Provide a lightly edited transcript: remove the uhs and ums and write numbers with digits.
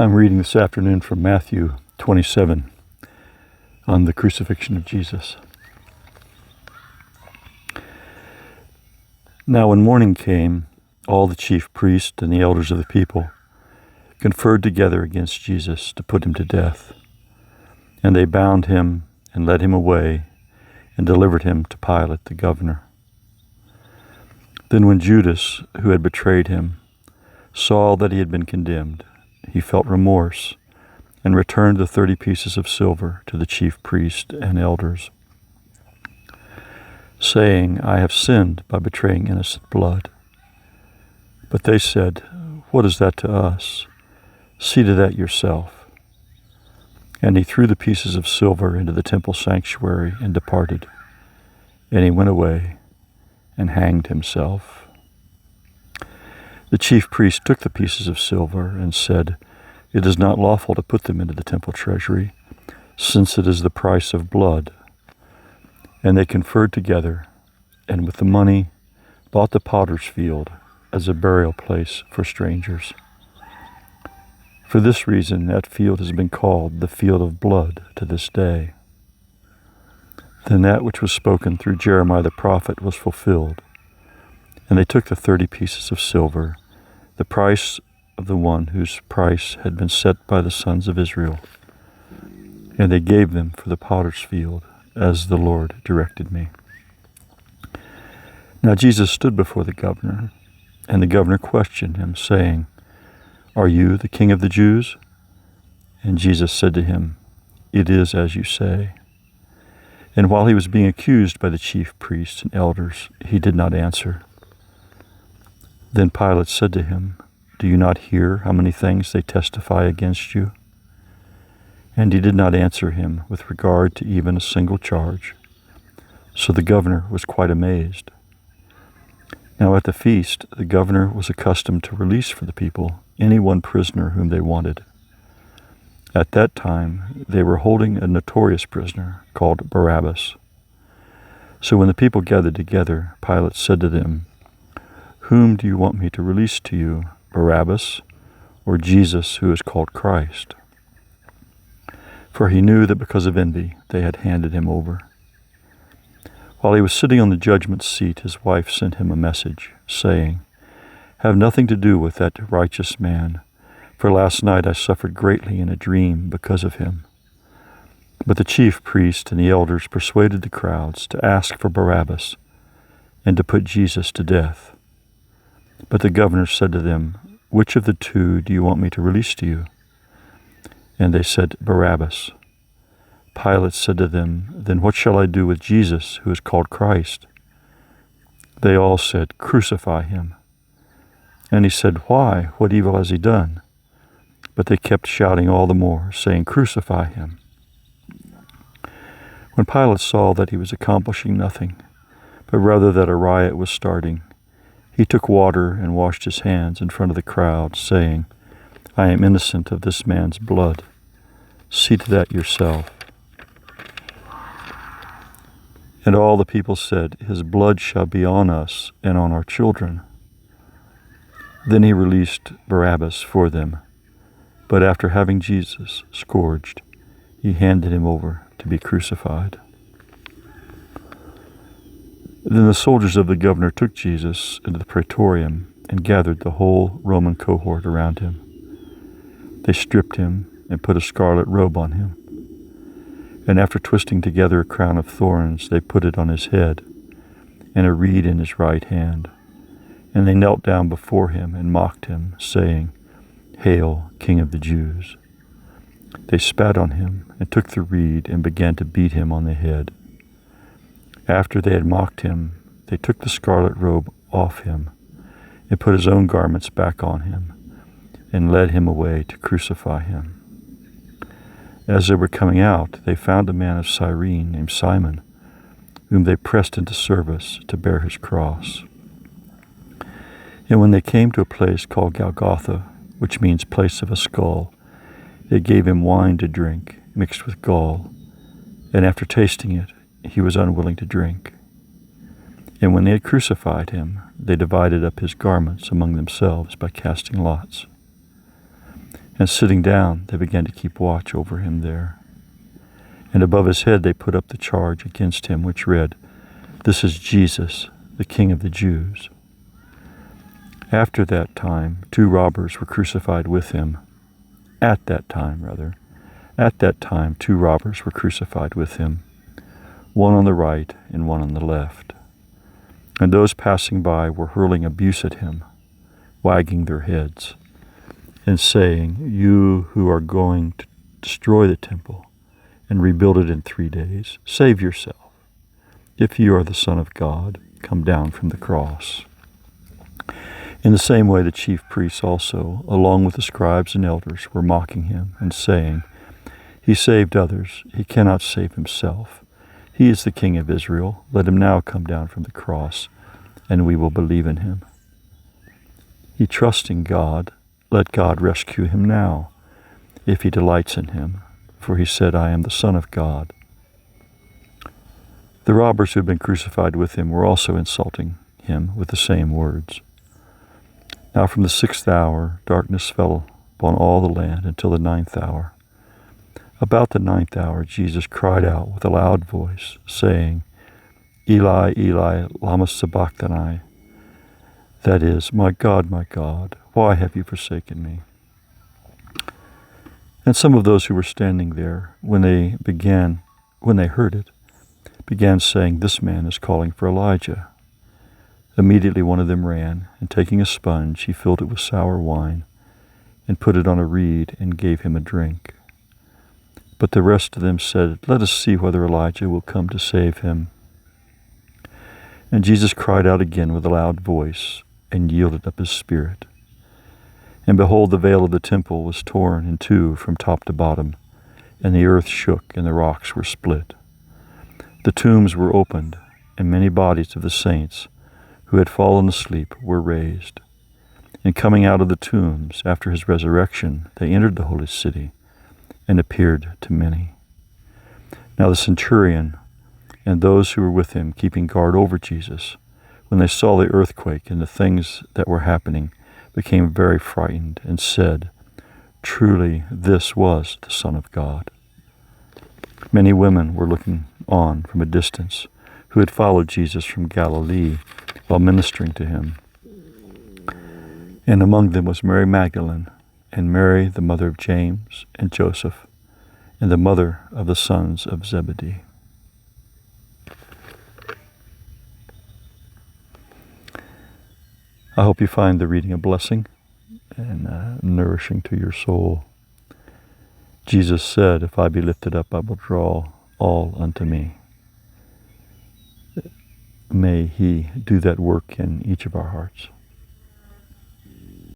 I'm reading this afternoon from Matthew 27 on the crucifixion of Jesus. Now when morning came, all the chief priests and the elders of the people conferred together against Jesus to put him to death. And they bound him and led him away and delivered him to Pilate the governor. Then when Judas, who had betrayed him, saw that he had been condemned, he felt remorse and returned the 30 pieces of silver to the chief priests and elders, saying, I have sinned by betraying innocent blood. But they said, What is that to us? See to that yourself. And he threw the pieces of silver into the temple sanctuary and departed. And he went away and hanged himself. The chief priest took the pieces of silver and said, It is not lawful to put them into the temple treasury, since it is the price of blood. And they conferred together, and with the money bought the potter's field as a burial place for strangers. For this reason that field has been called the field of blood to this day. Then that which was spoken through Jeremiah the prophet was fulfilled. And they took the 30 pieces of silver, the price of the one whose price had been set by the sons of Israel, and they gave them for the potter's field, as the Lord directed me. Now Jesus stood before the governor, and the governor questioned him, saying, Are you the king of the Jews? And Jesus said to him, It is as you say. And while he was being accused by the chief priests and elders, he did not answer. Then Pilate said to him, Do you not hear how many things they testify against you? And he did not answer him with regard to even a single charge. So the governor was quite amazed. Now at the feast, the governor was accustomed to release for the people any one prisoner whom they wanted. At that time, they were holding a notorious prisoner called Barabbas. So when the people gathered together, Pilate said to them, Whom do you want me to release to you, Barabbas, or Jesus who is called Christ? For he knew that because of envy they had handed him over. While he was sitting on the judgment seat, his wife sent him a message, saying, Have nothing to do with that righteous man, for last night I suffered greatly in a dream because of him. But the chief priest and the elders persuaded the crowds to ask for Barabbas and to put Jesus to death. But the governor said to them, Which of the two do you want me to release to you? And they said, Barabbas. Pilate said to them, Then what shall I do with Jesus, who is called Christ? They all said, Crucify him. And he said, Why? What evil has he done? But they kept shouting all the more, saying, Crucify him. When Pilate saw that he was accomplishing nothing, but rather that a riot was starting, he took water and washed his hands in front of the crowd, saying, I am innocent of this man's blood. See to that yourself. And all the people said, His blood shall be on us and on our children. Then he released Barabbas for them, but after having Jesus scourged, he handed him over to be crucified. Then the soldiers of the governor took Jesus into the praetorium and gathered the whole Roman cohort around him. They stripped him and put a scarlet robe on him. And after twisting together a crown of thorns, they put it on his head and a reed in his right hand. And they knelt down before him and mocked him, saying, Hail, King of the Jews! They spat on him and took the reed and began to beat him on the head. After they had mocked him, they took the scarlet robe off him and put his own garments back on him and led him away to crucify him. As they were coming out, they found a man of Cyrene named Simon, whom they pressed into service to bear his cross. And when they came to a place called Golgotha, which means place of a skull, they gave him wine to drink, mixed with gall, and after tasting it, he was unwilling to drink. And when they had crucified him, they divided up his garments among themselves by casting lots. And sitting down, they began to keep watch over him there. And above his head they put up the charge against him, which read, "This is Jesus, the King of the Jews." After that time, 2 robbers were crucified with him. At that time, 2 robbers were crucified with him, one on the right and one on the left. And those passing by were hurling abuse at him, wagging their heads, and saying, "You who are going to destroy the temple and rebuild it in 3 days, save yourself. If you are the Son of God, come down from the cross." In the same way the chief priests also, along with the scribes and elders, were mocking him and saying, "He saved others, he cannot save himself. He is the King of Israel. Let him now come down from the cross, and we will believe in him. He trusts in God. Let God rescue him now, if he delights in him. For he said, 'I am the Son of God.'" The robbers who had been crucified with him were also insulting him with the same words. Now from the 6th hour darkness fell upon all the land until the 9th hour. About the 9th hour Jesus cried out with a loud voice, saying, "Eli, Eli, lama sabachthani?" That is, my God, why have you forsaken me?" And some of those who were standing there, when they heard it, began saying, "This man is calling for Elijah." Immediately one of them ran, and taking a sponge, he filled it with sour wine, and put it on a reed, and gave him a drink. But the rest of them said, "Let us see whether Elijah will come to save him." And Jesus cried out again with a loud voice, and yielded up his spirit. And behold, the veil of the temple was torn in 2 from top to bottom, and the earth shook, and the rocks were split. The tombs were opened, and many bodies of the saints who had fallen asleep were raised. And coming out of the tombs after his resurrection, they entered the holy city and appeared to many. Now the centurion and those who were with him, keeping guard over Jesus, when they saw the earthquake and the things that were happening, became very frightened and said, "Truly this was the Son of God." Many women were looking on from a distance, who had followed Jesus from Galilee while ministering to him. And among them was Mary Magdalene, and Mary, the mother of James and Joseph, and the mother of the sons of Zebedee. I hope you find the reading a blessing and nourishing to your soul. Jesus said, "If I be lifted up, I will draw all unto me." May he do that work in each of our hearts.